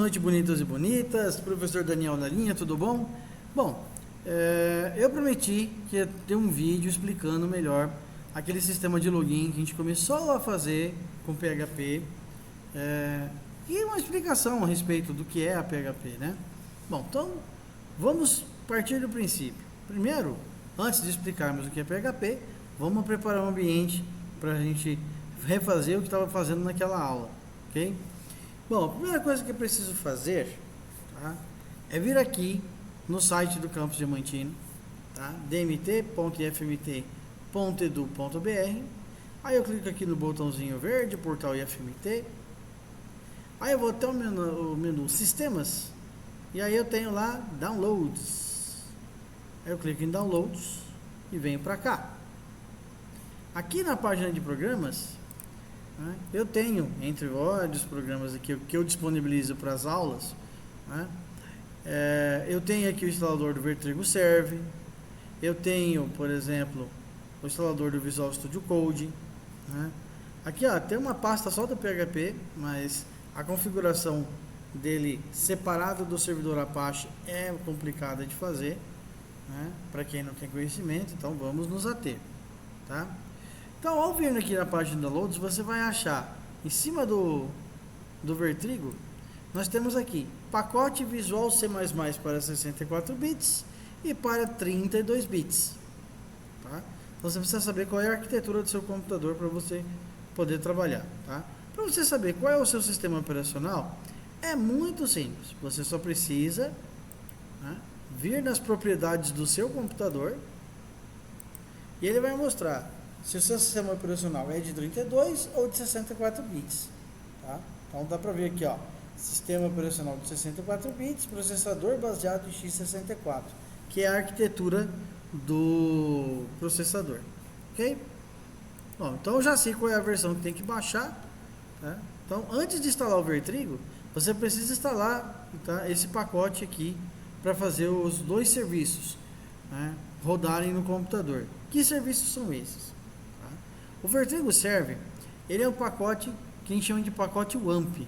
noite, bonitos e bonitas. Professor Daniel na linha, tudo bom? Bom, eu prometi que ia ter um vídeo explicando melhor aquele sistema de login que a gente começou a fazer com PHP e uma explicação a respeito do que é a PHP, né? Bom, então vamos partir do princípio. Primeiro, antes de explicarmos o que é PHP, vamos preparar um ambiente para a gente refazer o que estava fazendo naquela aula, ok? Bom, a primeira coisa que eu preciso fazer, tá, é vir aqui no site do Campus Diamantino, tá, dmt.ifmt.edu.br. Aí eu clico aqui no botãozinho verde, portal IFMT. Aí eu vou até o menu Sistemas, e aí eu tenho lá Downloads. Aí eu clico em Downloads e venho para cá. Aqui na página de programas, né, eu tenho, entre vários programas aqui que eu disponibilizo para as aulas, né, eu tenho aqui o instalador do Vertrigo Serve, eu tenho, por exemplo, o instalador do Visual Studio Code, né. Aqui ó, tem uma pasta só do PHP, mas a configuração dele separado do servidor Apache é complicada de fazer, né, para quem não tem conhecimento, então vamos nos ater, tá? Então, ao vir aqui na página de downloads, você vai achar em cima do Vertrigo, nós temos aqui pacote Visual C++ para 64 bits e para 32 bits. Tá? Então, você precisa saber qual é a arquitetura do seu computador para você poder trabalhar. Tá? Para você saber qual é o seu sistema operacional, é muito simples. Você só precisa, né, vir nas propriedades do seu computador e ele vai mostrar se o seu sistema operacional é de 32 ou de 64 bits. Tá? Então dá para ver aqui, ó, sistema operacional de 64 bits, processador baseado em x64, que é a arquitetura do processador. Ok? Bom, então eu já sei qual é a versão que tem que baixar. Tá? Então, antes de instalar o Vertrigo, você precisa instalar, tá, esse pacote aqui para fazer os dois serviços, né, rodarem no computador. Que serviços são esses? O Vertrigo Serve, ele é um pacote que a gente chama de pacote WAMP.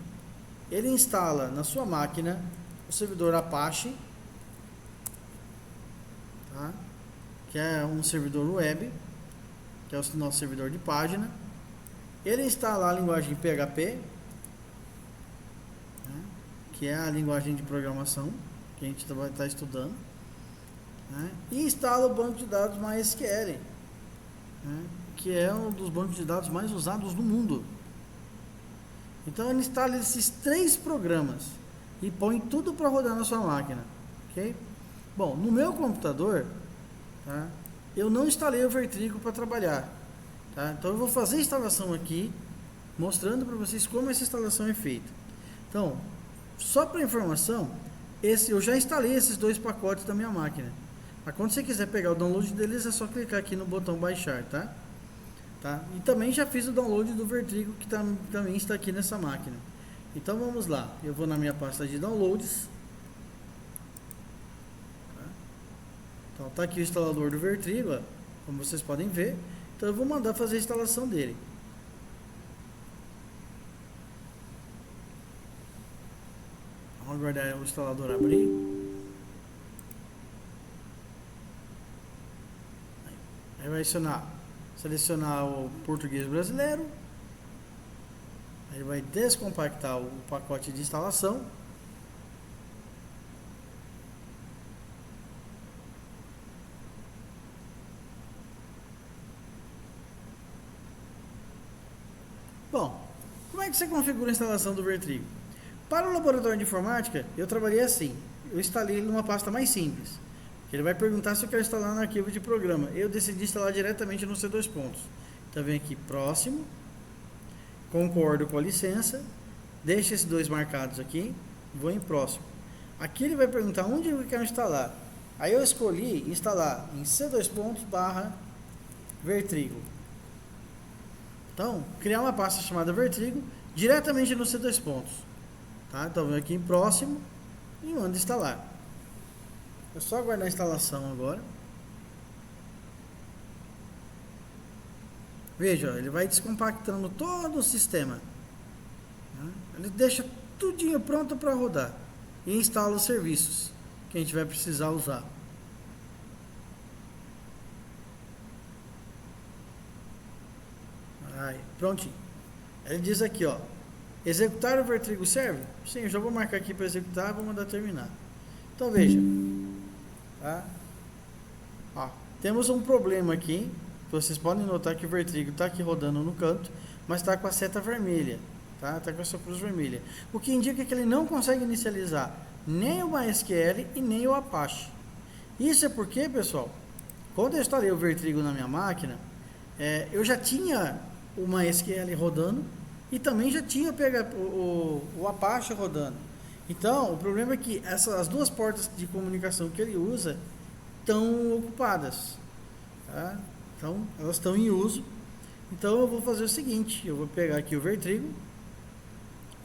Ele instala na sua máquina o servidor Apache, tá, que é um servidor web, que é o nosso servidor de página. Ele instala a linguagem PHP, né, que é a linguagem de programação que a gente vai estar estudando, né, e instala o banco de dados MySQL, né, que é um dos bancos de dados mais usados no mundo. Então ele instala esses 3 programas e põe tudo para rodar na sua máquina, ok? Bom, no meu computador, tá, eu não instalei o Vertrigo para trabalhar, tá? Então eu vou fazer a instalação aqui, mostrando para vocês como essa instalação é feita. Então, só para informação, eu já instalei esses 2 pacotes da minha máquina. Mas quando você quiser pegar o download deles, é só clicar aqui no botão baixar, tá? Tá? E também já fiz o download do Vertrigo, que também está aqui nessa máquina. Então vamos lá, eu vou na minha pasta de downloads, tá? Então tá aqui o instalador do Vertrigo, ó, como vocês podem ver. Então eu vou mandar fazer a instalação dele. Vamos aguardar o instalador abrir. Aí vai selecionar o português brasileiro. Ele vai descompactar o pacote de instalação. Bom, como é que você configura a instalação do Vertrigo? Para o laboratório de informática, eu trabalhei assim. Eu instalei ele numa pasta mais simples. Ele vai perguntar se eu quero instalar no arquivo de programa. Eu decidi instalar diretamente no C2 pontos. Então vem aqui próximo, concordo com a licença, deixa esses 2 marcados aqui, vou em próximo. Aqui ele vai perguntar onde eu quero instalar. Aí eu escolhi instalar em C2 pontos / Vertrigo. Então, criar uma pasta chamada Vertrigo diretamente no C2 pontos. Tá? Então vem aqui em próximo e mando instalar. É só aguardar a instalação agora. Veja, ele vai descompactando todo o sistema. Ele deixa tudinho pronto para rodar. E instala os serviços que a gente vai precisar usar. Aí, prontinho. Ele diz aqui, ó, executar o Vertrigo serve? Sim, eu já vou marcar aqui para executar, vou mandar terminar. Então veja, tá? Ó, temos um problema aqui. Vocês podem notar que o Vertrigo está aqui rodando no canto, mas está com a seta vermelha, tá? Está com essa cruz vermelha, o que indica que ele não consegue inicializar nem o MySQL e nem o Apache. Isso é porque, pessoal, quando eu instalei o Vertrigo na minha máquina, eu já tinha o MySQL rodando e também já tinha o Apache rodando. Então, o problema é que as duas portas de comunicação que ele usa estão ocupadas, tá? Então, elas estão em uso. Então, eu vou fazer o seguinte, eu vou pegar aqui o Vertrigo,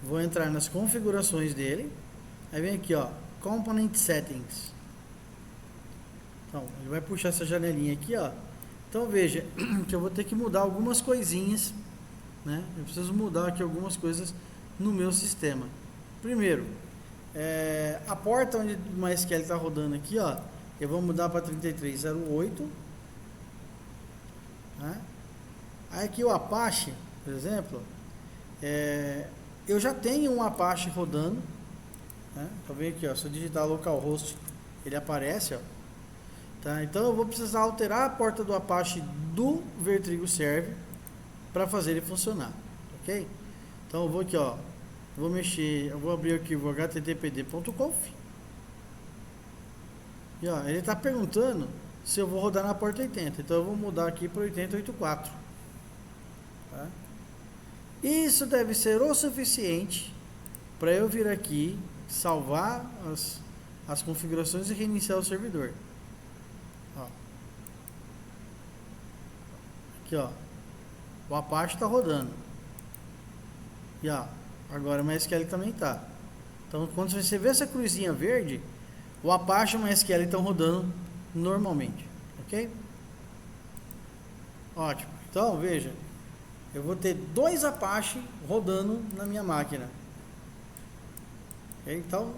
vou entrar nas configurações dele, aí vem aqui, ó, Component Settings. Então, ele vai puxar essa janelinha aqui, ó. Então, veja que eu vou ter que mudar algumas coisinhas, né? Eu preciso mudar aqui algumas coisas no meu sistema. Primeiro, a porta onde o MySQL está rodando aqui, ó, eu vou mudar para 3308. Né? Aí aqui o Apache, por exemplo, eu já tenho um Apache rodando, né? Tá vendo aqui, ó, se eu digitar localhost, ele aparece, ó. Tá? Então eu vou precisar alterar a porta do Apache do Vertrigo Serve para fazer ele funcionar, ok? Então eu vou aqui, ó, eu vou abrir o arquivo httpd.conf e ó, ele está perguntando se eu vou rodar na porta 80, então eu vou mudar aqui para 8084. Tá? Isso deve ser o suficiente para eu vir aqui, salvar as configurações e reiniciar o servidor. Ó. Aqui, ó, o Apache está rodando e ó, agora o MySQL também está. Então, quando você vê essa cruzinha verde, o Apache e o MySQL estão rodando normalmente, ok? Ótimo. Então, veja, eu vou ter 2 Apache rodando na minha máquina. Okay? Então,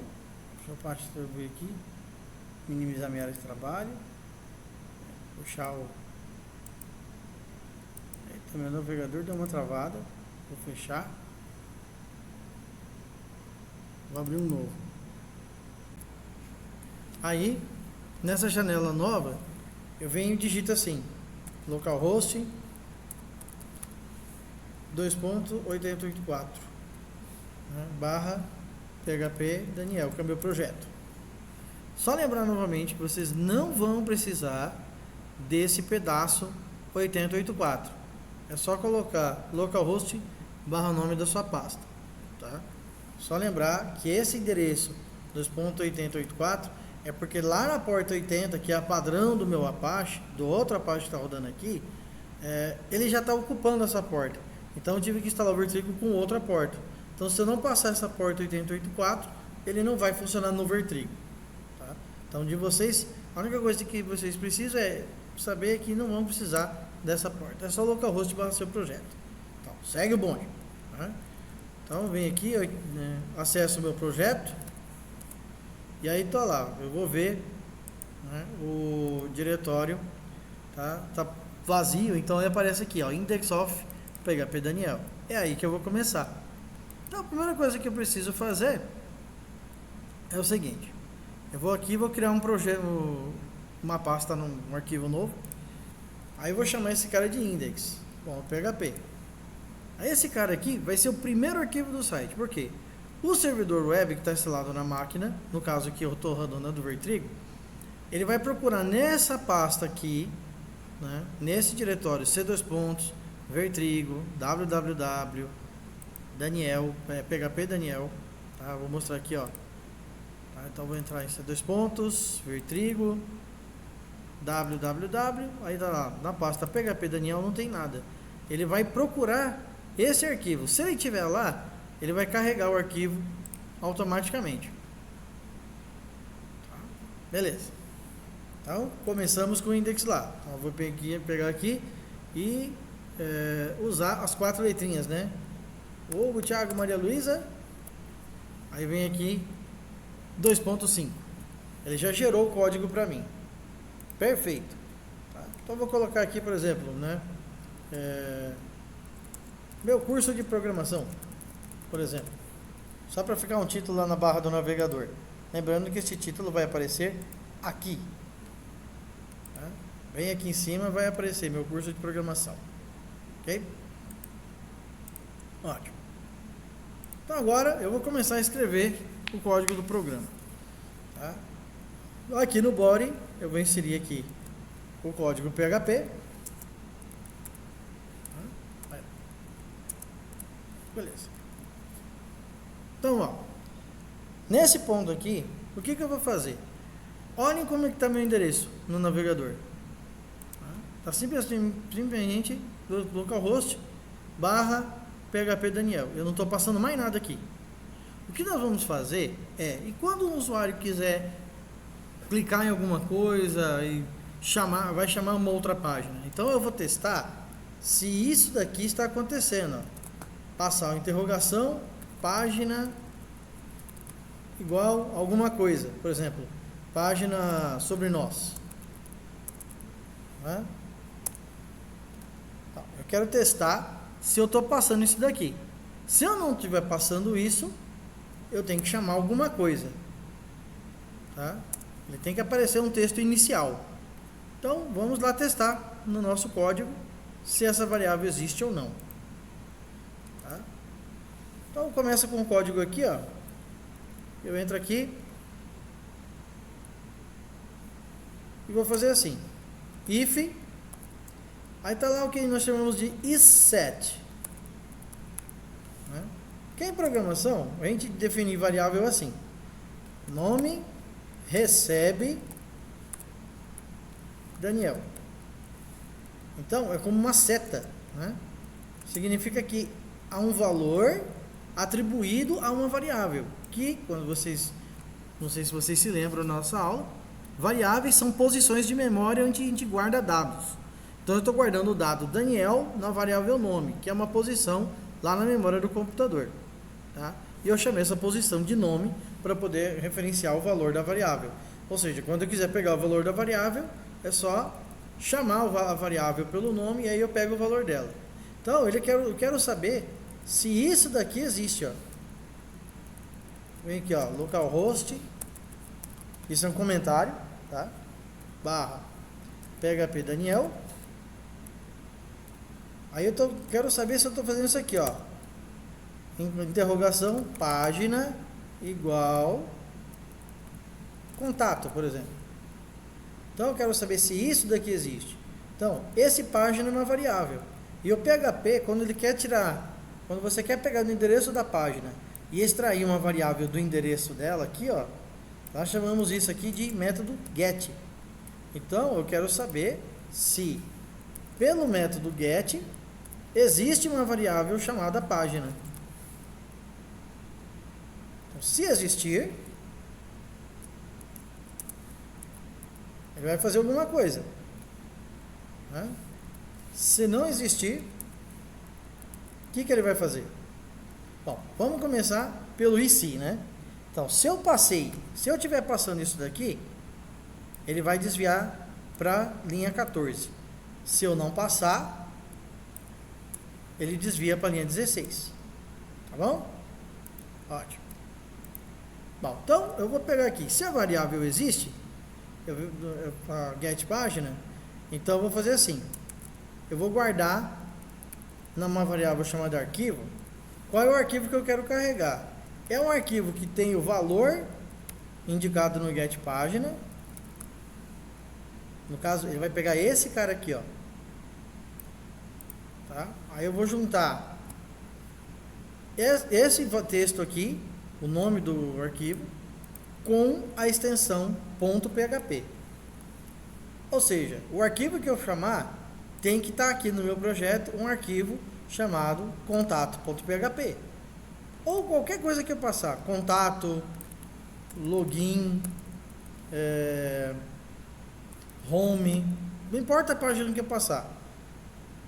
deixa eu Apache distribuir aqui, minimizar minha área de trabalho, puxar o... Eita, meu navegador deu uma travada, vou fechar, vou abrir um novo. Aí, nessa janela nova, eu venho e digito assim, localhost 2.8084, né, barra PHP Daniel, que é o meu projeto. Só lembrar novamente que vocês não vão precisar desse pedaço 8084. É só colocar localhost barra nome da sua pasta, tá? Só lembrar que esse endereço 2.8084 é porque lá na porta 80, que é a padrão do meu Apache, do outro Apache que está rodando aqui, ele já está ocupando essa porta. Então eu tive que instalar o Vertrigo com outra porta. Então se eu não passar essa porta 8084, ele não vai funcionar no Vertrigo. Tá? Então de vocês, a única coisa que vocês precisam é saber que não vão precisar dessa porta. É só localhost barra seu projeto. Então, segue o bonde. Tá? Então vem aqui, eu, acesso o meu projeto. E aí tá lá, eu vou ver, né, o diretório tá vazio, então ele aparece aqui, ó, index of PHP Daniel. É aí que eu vou começar. Então a primeira coisa que eu preciso fazer é o seguinte: eu vou aqui, vou criar um projeto, uma pasta num arquivo novo. Aí eu vou chamar esse cara de index.php. Aí esse cara aqui vai ser o primeiro arquivo do site. Por quê? O servidor web que está instalado na máquina, no caso aqui eu estou rodando do Vertrigo, ele vai procurar nessa pasta aqui, né, nesse diretório C2. Vertrigo, www, Daniel, PHP Daniel, tá? Vou mostrar aqui, ó. Tá? Então vou entrar em C2, Vertrigo, www, aí tá lá, na pasta PHP Daniel não tem nada. Ele vai procurar esse arquivo. Se ele estiver lá, ele vai carregar o arquivo automaticamente. Tá? Beleza. Então, começamos com o index lá. Então, eu vou pegar aqui e usar as 4 letrinhas, né? Hugo, Thiago, Maria Luísa, Aí vem aqui 2.5. Ele já gerou o código para mim. Perfeito. Tá? Então vou colocar aqui, por exemplo, né? Meu curso de programação, por exemplo. Só para ficar um título lá na barra do navegador. Lembrando que esse título vai aparecer aqui. Tá? Bem aqui em cima vai aparecer meu curso de programação. Ok? Ótimo. Então agora eu vou começar a escrever o código do programa. Tá? Aqui no body eu vou inserir aqui o código PHP. Beleza. Então, ó, nesse ponto aqui, o que eu vou fazer? Olhem como é que está meu endereço no navegador. Está simplesmente localhost /PHP Daniel. Eu não estou passando mais nada aqui. O que nós vamos fazer e quando o usuário quiser clicar em alguma coisa e vai chamar uma outra página. Então eu vou testar se isso daqui está acontecendo. Ó. Passar uma interrogação, página igual alguma coisa. Por exemplo, página sobre nós. Né? Eu quero testar se eu estou passando isso daqui. Se eu não estiver passando isso, eu tenho que chamar alguma coisa. Tá? Ele tem que aparecer um texto inicial. Então, vamos lá testar no nosso código se essa variável existe ou não. Tá? Então, começa com o código aqui, ó. Eu entro aqui e vou fazer assim. If, aí está lá o que nós chamamos de isSet. Né? Que em programação, a gente define variável assim. Nome recebe Daniel. Então, é como uma seta. Né? Significa que há um valor atribuído a uma variável. Que, quando vocês, não sei se vocês se lembram da nossa aula, variáveis são posições de memória onde a gente guarda dados. Então, eu estou guardando o dado Daniel na variável nome, que é uma posição lá na memória do computador. Tá? E eu chamei essa posição de nome para poder referenciar o valor da variável. Ou seja, quando eu quiser pegar o valor da variável, é só chamar a variável pelo nome e aí eu pego o valor dela. Então, eu quero saber se isso daqui existe. Ó. Vem aqui, ó, localhost, isso é um comentário, tá? /PHP Daniel. Aí quero saber se eu estou fazendo isso aqui, ó. Interrogação, página igual contato, por exemplo. Então eu quero saber se isso daqui existe. Então, esse página é uma variável. E o PHP, quando você quer pegar o endereço da página e extrair uma variável do endereço dela aqui, ó, nós chamamos isso aqui de método get. Então, eu quero saber se pelo método get existe uma variável chamada página. Então, se existir, ele vai fazer alguma coisa. Né? Se não existir, o que ele vai fazer? Bom, vamos começar pelo IC, né? Então, se eu estiver passando isso daqui, ele vai desviar para linha 14. Se eu não passar, ele desvia para a linha 16. Tá bom? Ótimo. Bom, então eu vou pegar aqui. Se a variável existe, a get página, então eu vou fazer assim. Eu vou guardar numa variável chamada arquivo. Qual é o arquivo que eu quero carregar? É um arquivo que tem o valor indicado no get página. No caso, ele vai pegar esse cara aqui, ó. Tá? Aí eu vou juntar esse texto aqui, o nome do arquivo, com a extensão .php. Ou seja, o arquivo que eu chamar tem que estar aqui no meu projeto um arquivo chamado contato.php. Ou qualquer coisa que eu passar, contato, login, home, não importa a página que eu passar.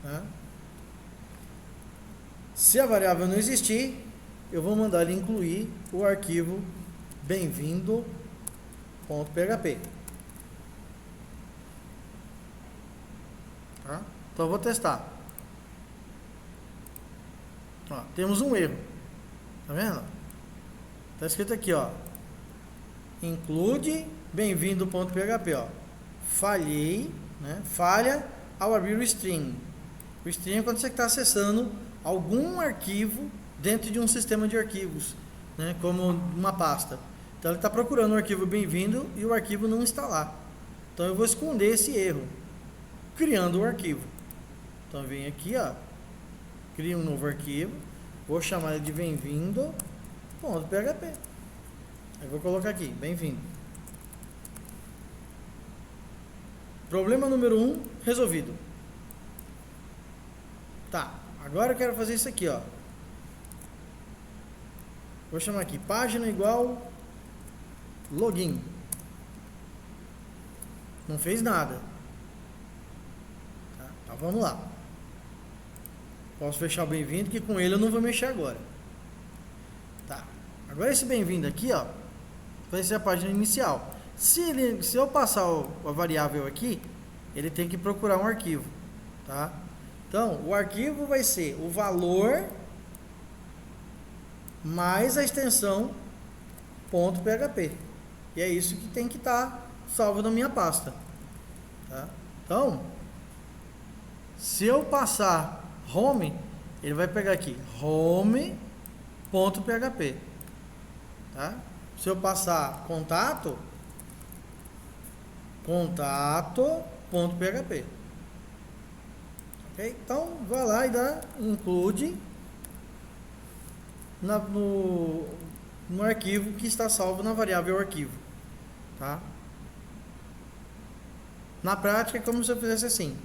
Né? Se a variável não existir, eu vou mandar ele incluir o arquivo bem-vindo.php. Tá? Então eu vou testar. Ó, temos um erro. Tá vendo? Tá escrito aqui, ó. Include bem-vindo.php, ó. Falhei, né? Falha ao abrir o string. O string é quando você está acessando algum arquivo dentro de um sistema de arquivos, né? Como uma pasta. Então ele está procurando o arquivo bem-vindo e o arquivo não está lá. Então eu vou esconder esse erro, criando o arquivo. Então eu venho aqui, ó, crio um novo arquivo, vou chamar ele de bem-vindo.php. Eu vou colocar aqui, bem-vindo. Problema número 1 resolvido. Tá, agora eu quero fazer isso aqui, ó. Vou chamar aqui página igual login. Não fez nada. Tá, então vamos lá. Posso fechar o bem-vindo, que com ele eu não vou mexer agora. Tá. Agora esse bem-vindo aqui, ó, vai ser a página inicial. Se eu passar a variável aqui, ele tem que procurar um arquivo, tá? Então, o arquivo vai ser o valor mais a extensão .php. E é isso que tem que estar salvo na minha pasta, tá? Então, se eu passar home, ele vai pegar aqui home.php, tá? Se eu passar contato.php. Ok? Então, vai lá e include no arquivo que está salvo na variável arquivo, tá? Na prática é como se eu fizesse assim,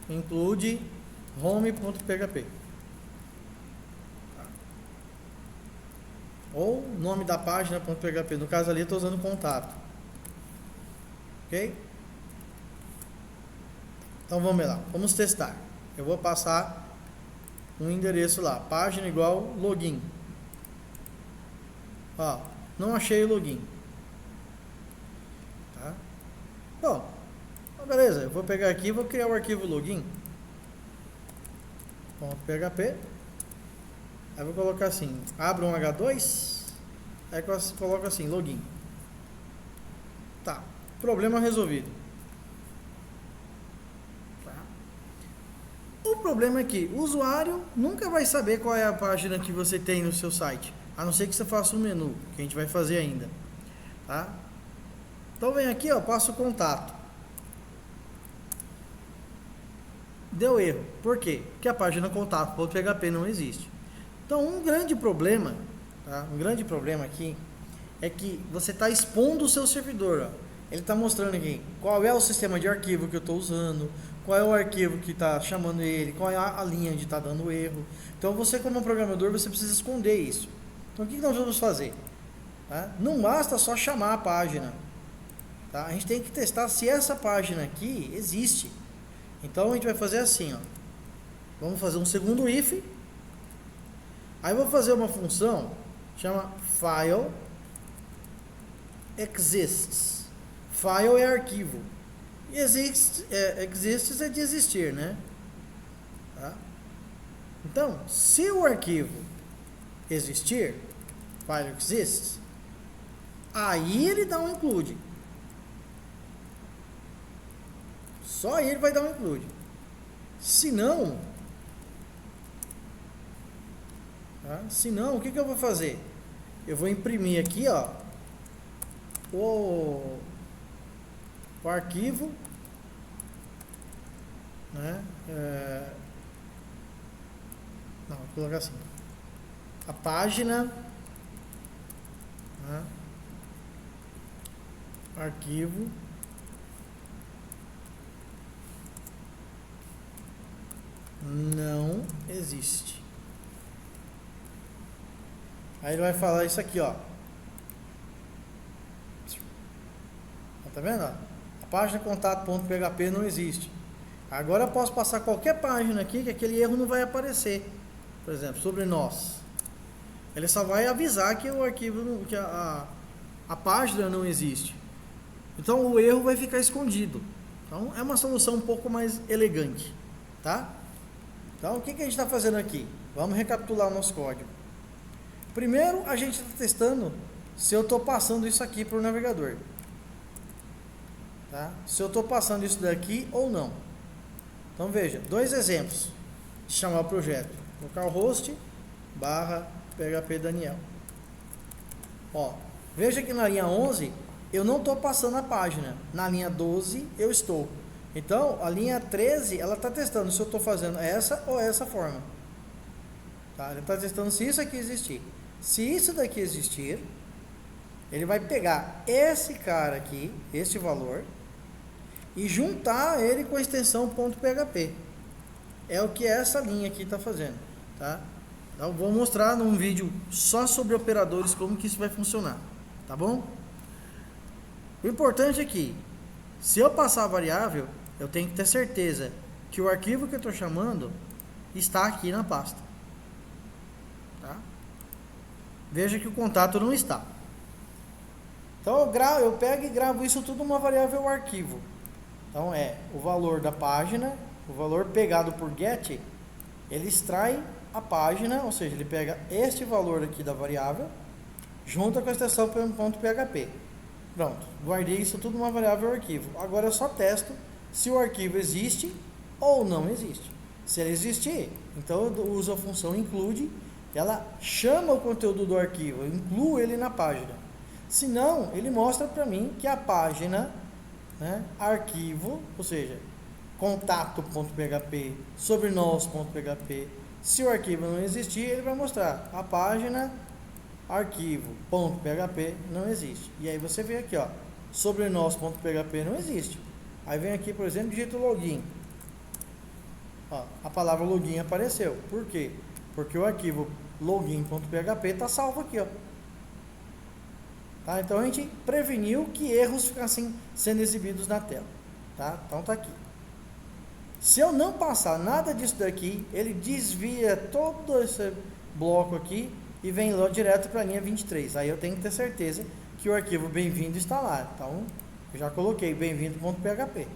include home.php, tá? Ou nome da página.php, no caso ali eu estou usando contato, ok? Então vamos lá, vamos testar. Eu vou passar um endereço lá, página igual login. Ó, não achei o login, tá? Bom, beleza, eu vou pegar aqui e vou criar o arquivo login.php. Aí vou colocar assim, abra um H2, aí coloco assim, login. Tá, problema resolvido. Tá. O problema é que o usuário nunca vai saber qual é a página que você tem no seu site, a não ser que você faça um menu, que a gente vai fazer ainda, tá? Então vem aqui, ó, passo o contato. Deu erro. Por quê? Porque a página contato.php não existe. Então um grande problema, tá? Um grande problema aqui é que você está expondo o seu servidor, ó. Ele está mostrando aqui qual é o sistema de arquivo que eu estou usando, qual é o arquivo que está chamando ele, qual é a linha onde está dando erro. Então você, como programador, você precisa esconder isso. Então o que nós vamos fazer? Tá? Não basta só chamar a página, tá? A gente tem que testar se essa página aqui existe. Então a gente vai fazer assim, ó. Vamos fazer um segundo if. Aí eu vou fazer uma função, chama file exists. File é arquivo. E exists é de existir, né? Tá? Então, se o arquivo existir, file exists, aí ele dá um include. Só aí ele vai dar um include. Se não, tá? Se não, o que eu vou fazer? Eu vou imprimir aqui, ó, o arquivo, né? Não, vou colocar assim, a página, né? Arquivo não existe. Aí ele vai falar isso aqui, ó. Tá vendo? A página contato.php não existe. Agora eu posso passar qualquer página aqui que aquele erro não vai aparecer. Por exemplo, sobre nós. Ele só vai avisar que o arquivo, que a página não existe. Então o erro vai ficar escondido. Então é uma solução um pouco mais elegante, tá? Então o que a gente está fazendo aqui? Vamos recapitular o nosso código. Primeiro a gente está testando se eu estou passando isso aqui para o navegador, tá? Se eu estou passando isso daqui ou não. Então veja, dois exemplos de chamar o projeto: localhost /php Daniel. Ó, veja que na linha 11 eu não estou passando a página, na linha 12 eu estou. Então a linha 13 ela está testando se eu estou fazendo essa ou essa forma, tá? Ele está testando se isso aqui existir. Se isso daqui existir, ele vai pegar esse cara aqui, este valor, e juntar ele com a extensão .php. É o que essa linha aqui está fazendo, tá? Então vou mostrar num vídeo só sobre operadores como que isso vai funcionar, tá bom? O importante é que, se eu passar a variável, eu tenho que ter certeza que o arquivo que eu estou chamando está aqui na pasta, tá? Veja que o contato não está. Então eu pego e gravo isso tudo numa variável arquivo. Então é o valor da página, o valor pegado por get, ele extrai a página, ou seja, ele pega este valor aqui da variável, junta com a extensão .php. Pronto, guardei isso tudo numa variável arquivo. Agora eu só testo se o arquivo existe ou não existe. Se ele existir, então eu uso a função include, ela chama o conteúdo do arquivo, eu incluo ele na página. Se não, ele mostra para mim que a página, né, arquivo, ou seja, contato.php, sobre nós.php, se o arquivo não existir, ele vai mostrar a página arquivo.php não existe. E aí você vê aqui, ó, sobre nós.php não existe. Aí vem aqui, por exemplo, digita login. Ó, a palavra login apareceu. Por quê? Porque o arquivo login.php está salvo aqui, ó. Tá? Então a gente preveniu que erros ficassem sendo exibidos na tela, tá? Então tá aqui. Se eu não passar nada disso daqui, ele desvia todo esse bloco aqui e vem lá direto para a linha 23. Aí eu tenho que ter certeza que o arquivo bem-vindo está lá. Então eu já coloquei bem-vindo.php.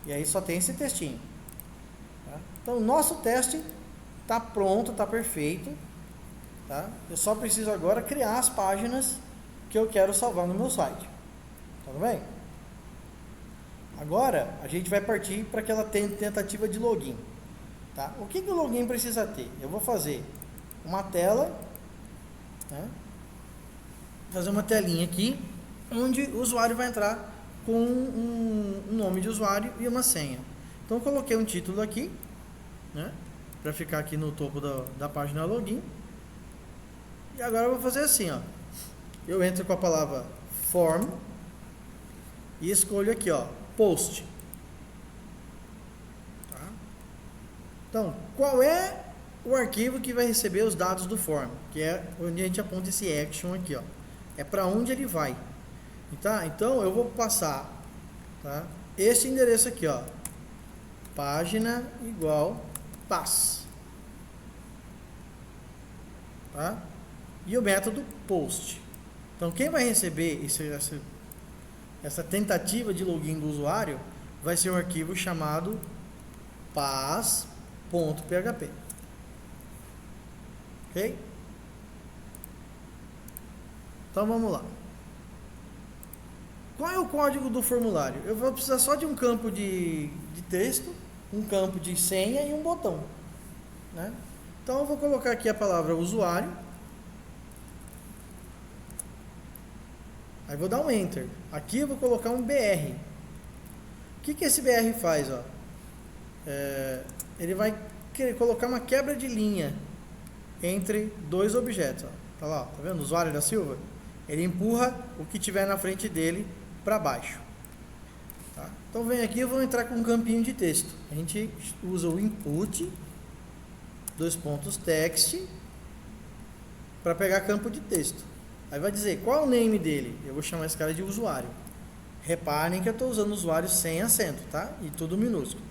E aí só tem esse textinho. Tá? Então o nosso teste está pronto, está perfeito. Tá? Eu só preciso agora criar as páginas que eu quero salvar no meu site. Tudo bem? Agora a gente vai partir para aquela tentativa de login. Tá? O que o login precisa ter? Eu vou fazer uma tela, né? Fazer uma telinha aqui, onde o usuário vai entrar com um nome de usuário e uma senha. Então eu coloquei um título aqui, né? Para ficar aqui no topo da página login. E agora eu vou fazer assim, ó. Eu entro com a palavra form e escolho aqui, ó, post. Tá? Então, qual é o arquivo que vai receber os dados do form? Que é onde a gente aponta esse action aqui, ó. É para onde ele vai. Tá? Então, eu vou passar, tá, esse endereço aqui, ó. Página igual pass. Tá? E o método post. Então, quem vai receber essa tentativa de login do usuário vai ser um arquivo chamado pass.php. Ok? Então, vamos lá. Qual é o código do formulário? Eu vou precisar só de um campo de texto, um campo de senha e um botão, né? Então, eu vou colocar aqui a palavra usuário. Aí vou dar um Enter. Aqui eu vou colocar um BR. O que esse BR faz? Ó? Ele vai colocar uma quebra de linha entre dois objetos. Ó. Tá lá, tá vendo? O usuário da Silva. Ele empurra o que tiver na frente dele para baixo. Tá? Então vem aqui, eu vou entrar com um campinho de texto. A gente usa o input, text, para pegar campo de texto. Aí vai dizer, qual é o name dele? Eu vou chamar esse cara de usuário. Reparem que eu estou usando usuário sem acento, tá? E tudo minúsculo.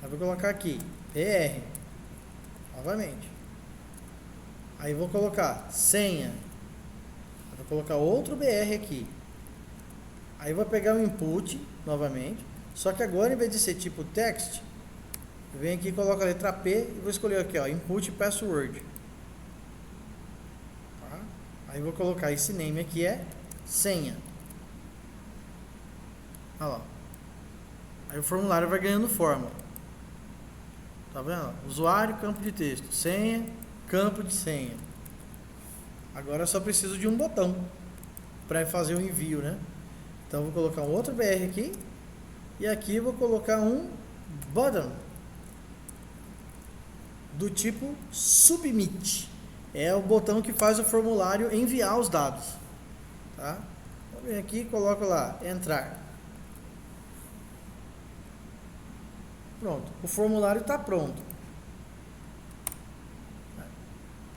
Aí vou colocar aqui, BR. Novamente. Aí vou colocar senha. Vou colocar outro BR aqui. Aí vou pegar o input novamente. Só que agora, em vez de ser tipo text, eu venho aqui e coloco a letra P e vou escolher aqui, ó, input password. Tá? Aí vou colocar esse name aqui é senha. Olha lá. Aí o formulário vai ganhando forma. Tá vendo? Usuário, campo de texto, senha, campo de senha. Agora eu só preciso de um botão para fazer o envio, né? Então eu vou colocar um outro BR aqui e aqui eu vou colocar um button do tipo submit. É o botão que faz o formulário enviar os dados. Tá? Então vem aqui e coloco lá entrar. Pronto, o formulário está pronto.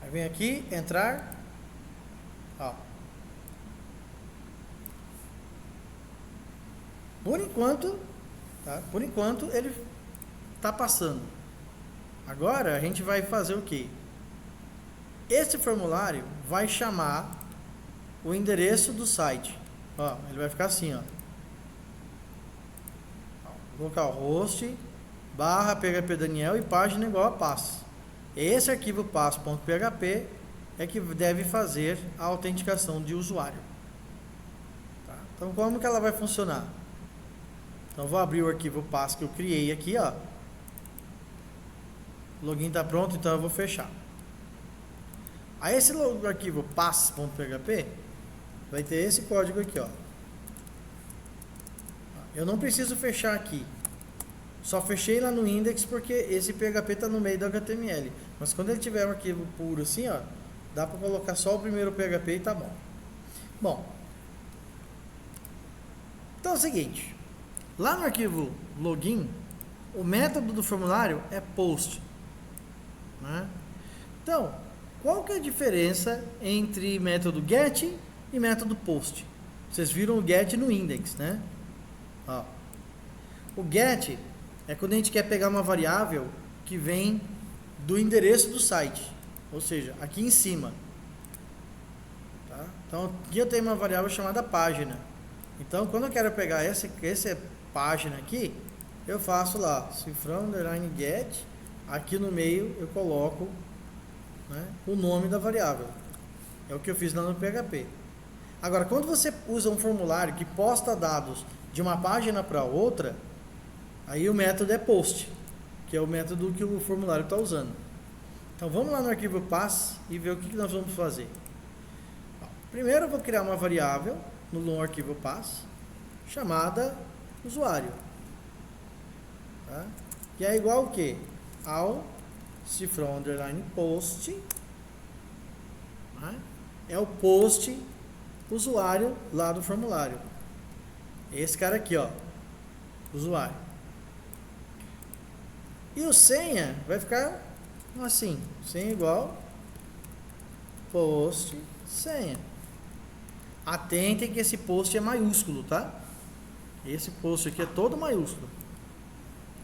Aí vem aqui, entrar. Ó. Por enquanto, tá? Por enquanto ele está passando. Agora a gente vai fazer o quê? Esse formulário vai chamar o endereço do site. Ó, ele vai ficar assim, ó. Vou colocar o host /php Daniel e página igual a pass. Esse arquivo pass.php é que deve fazer a autenticação de usuário. Tá? Então como que ela vai funcionar? Então vou abrir o arquivo pass que eu criei aqui, ó. O login está pronto, então eu vou fechar. Aí esse arquivo pass.php vai ter esse código aqui, ó. Eu não preciso fechar aqui. Só fechei lá no index porque esse PHP está no meio do HTML. Mas quando ele tiver um arquivo puro assim, ó, dá para colocar só o primeiro PHP e tá bom. Bom, então é o seguinte. Lá no arquivo login, o método do formulário é post. Né? Então, qual que é a diferença entre método get e método post? Vocês viram o get no index, né? Ó. O get é quando a gente quer pegar uma variável que vem do endereço do site, ou seja, aqui em cima. Tá? Então aqui eu tenho uma variável chamada página. Então quando eu quero pegar essa página aqui, eu faço lá cifrão underline get, aqui no meio eu coloco, né, o nome da variável. É o que eu fiz lá no PHP. Agora, quando você usa um formulário que posta dados de uma página para outra, aí o método é post, que é o método que o formulário está usando. Então vamos lá no arquivo pass e ver o que nós vamos fazer. Primeiro eu vou criar uma variável no arquivo pass chamada usuário. Tá? Que é igual o que? Ao cifrão underline post. Tá? É o post usuário lá do formulário. Esse cara aqui, ó, usuário. E o senha vai ficar assim, senha igual post senha. Atentem que esse post é maiúsculo, tá? Esse post aqui é todo maiúsculo.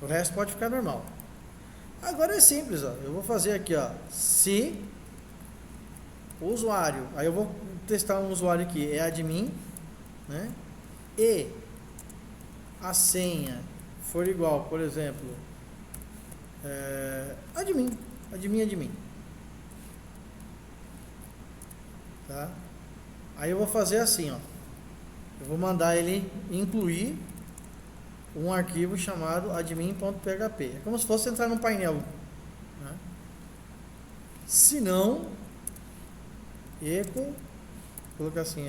O resto pode ficar normal. Agora é simples, ó. Eu vou fazer aqui, ó, se o usuário, aí eu vou testar um usuário aqui, é admin, né? E a senha for igual, por exemplo, admin. Tá? Aí eu vou fazer assim, ó. Eu vou mandar ele incluir um arquivo chamado admin.php. É como se fosse entrar num painel. Né? Se não, echo, colocar assim,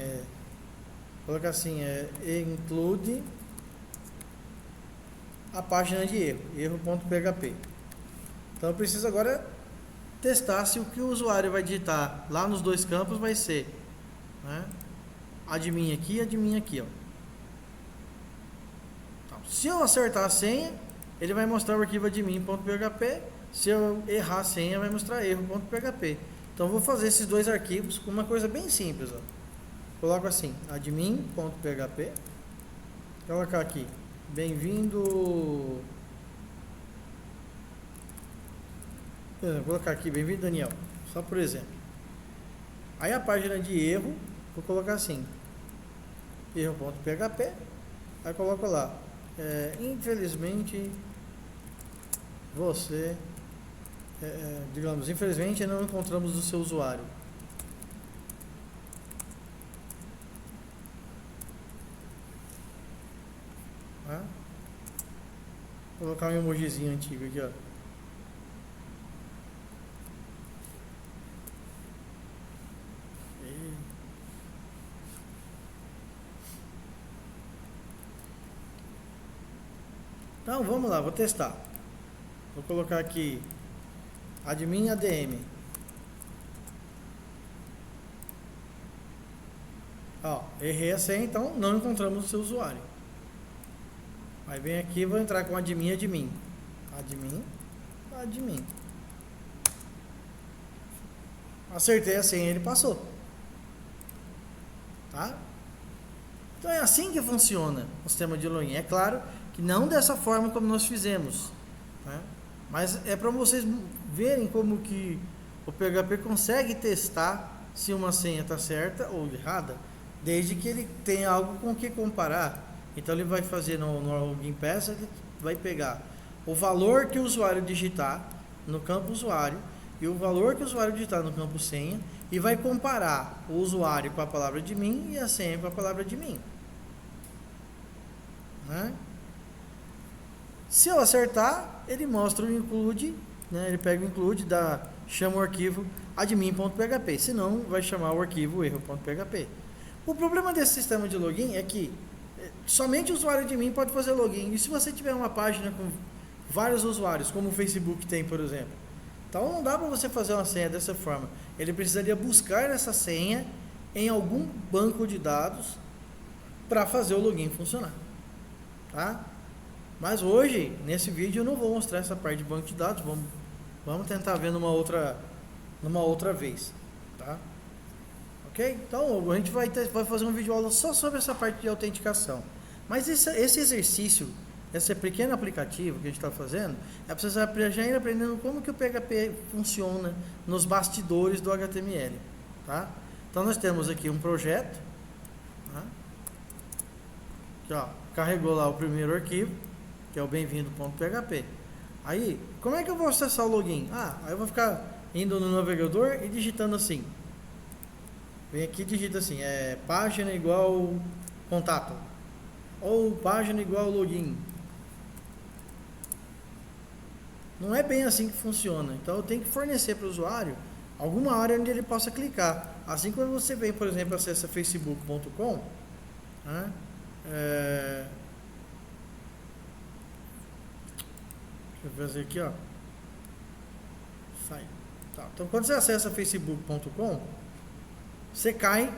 include a página de erro.php. Então eu preciso agora testar se o que o usuário vai digitar lá nos dois campos vai ser, né, admin aqui e admin aqui, ó. Então, se eu acertar a senha, ele vai mostrar o arquivo admin.php. Se eu errar a senha, vai mostrar erro.php. Então eu vou fazer esses dois arquivos com uma coisa bem simples, ó. Coloco assim, admin.php, colocar aqui, bem-vindo, vou colocar aqui, bem-vindo Daniel, só por exemplo. Aí a página de erro, vou colocar assim, erro.php, aí coloco lá, infelizmente você, digamos, infelizmente não encontramos o seu usuário. Tá? Vou colocar um emojizinho antigo aqui, ó. Então vamos lá, vou testar. Vou colocar aqui admin ADM. Ó, errei a senha, então não encontramos o seu usuário. Aí vem aqui, vou entrar com admin. Acertei a senha, ele passou. Tá? Então é assim que funciona o sistema de login. É claro que não dessa forma como nós fizemos, né? Mas é para vocês verem como que o PHP consegue testar se uma senha está certa ou errada, desde que ele tenha algo com que comparar. Então ele vai fazer no login pass, ele vai pegar o valor que o usuário digitar no campo usuário e o valor que o usuário digitar no campo senha e vai comparar o usuário com a palavra admin e a senha com a palavra admin, né? Se eu acertar, ele mostra o include, né? Ele pega o include, chama o arquivo admin.php, senão vai chamar o arquivo erro.php. O problema desse sistema de login é que somente o usuário admin pode fazer login. E se você tiver uma página com vários usuários, como o Facebook tem, por exemplo, então não dá para você fazer uma senha dessa forma. Ele precisaria buscar essa senha em algum banco de dados para fazer o login funcionar, tá? Mas hoje, nesse vídeo, eu não vou mostrar essa parte de banco de dados. Vamos tentar ver numa outra vez, tá? Ok? Então, a gente vai fazer um vídeo aula só sobre essa parte de autenticação. Mas esse exercício, esse pequeno aplicativo que a gente está fazendo, é para vocês já ir aprendendo como que o PHP funciona nos bastidores do HTML, tá? Então, nós temos aqui um projeto, tá? Aqui, ó, carregou lá o primeiro arquivo, que é o bem-vindo.php. Aí, como é que eu vou acessar o login? Aí eu vou ficar indo no navegador e digitando assim. Vem aqui e digita assim, página igual contato, ou página igual login. Não é bem assim que funciona. Então eu tenho que fornecer para o usuário alguma área onde ele possa clicar. Assim, quando você vem, por exemplo, acessa facebook.com, né? Deixa eu fazer aqui, ó. Sai. Tá. Então, quando você acessa facebook.com, você cai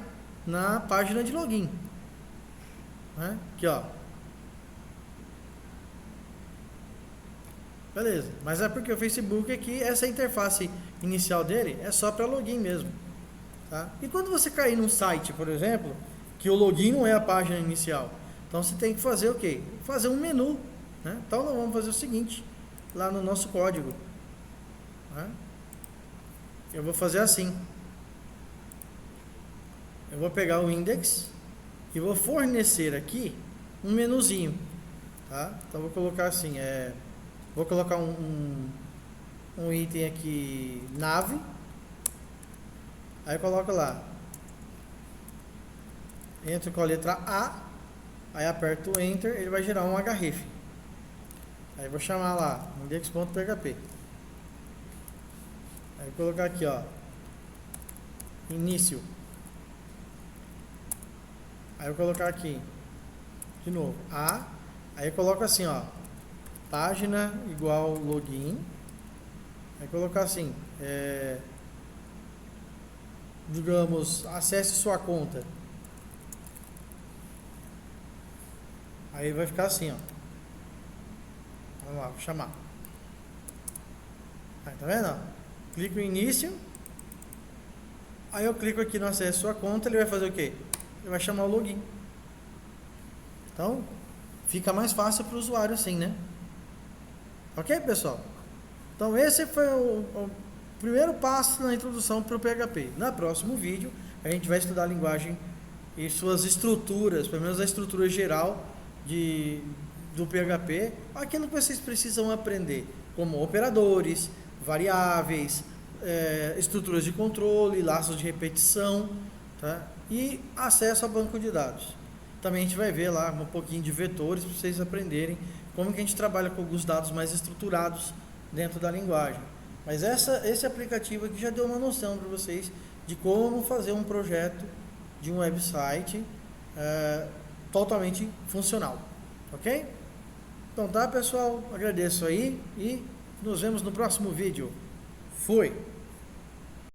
na página de login, né? Aqui, ó. Beleza. Mas é porque o Facebook aqui, essa interface inicial dele é só para login mesmo, tá? E quando você cair num site, por exemplo, que o login não é a página inicial, então você tem que fazer o quê? Fazer um menu, né? Então nós vamos fazer o seguinte, lá no nosso código, né? Eu vou fazer assim. Eu vou pegar o index e vou fornecer aqui um menuzinho, tá? Então vou colocar assim, vou colocar um item aqui, nave. Aí coloco lá, entro com a letra A, aí aperto o Enter, ele vai gerar um href. Aí vou chamar lá, index.php. Aí vou colocar aqui, ó, início. Aí eu vou colocar aqui, de novo, A. Aí eu coloco assim, ó, página igual login. Aí colocar assim, digamos, acesse sua conta. Aí vai ficar assim, ó. Vamos lá, vou chamar. Aí, tá vendo? Clico em início. Aí eu clico aqui no acesse sua conta, ele vai fazer o quê? Ele vai chamar o login. Então, fica mais fácil para o usuário assim, né? Ok, pessoal? Então, esse foi primeiro passo na introdução para o PHP. No próximo vídeo, a gente vai estudar a linguagem e suas estruturas, pelo menos a estrutura geral do PHP, aquilo que vocês precisam aprender, como operadores, variáveis, estruturas de controle, laços de repetição, tá? E acesso a banco de dados. Também a gente vai ver lá um pouquinho de vetores para vocês aprenderem como que a gente trabalha com alguns dados mais estruturados dentro da linguagem. Mas esse aplicativo aqui já deu uma noção para vocês de como fazer um projeto de um website totalmente funcional, ok? Então tá, pessoal, agradeço aí e nos vemos no próximo vídeo. Fui!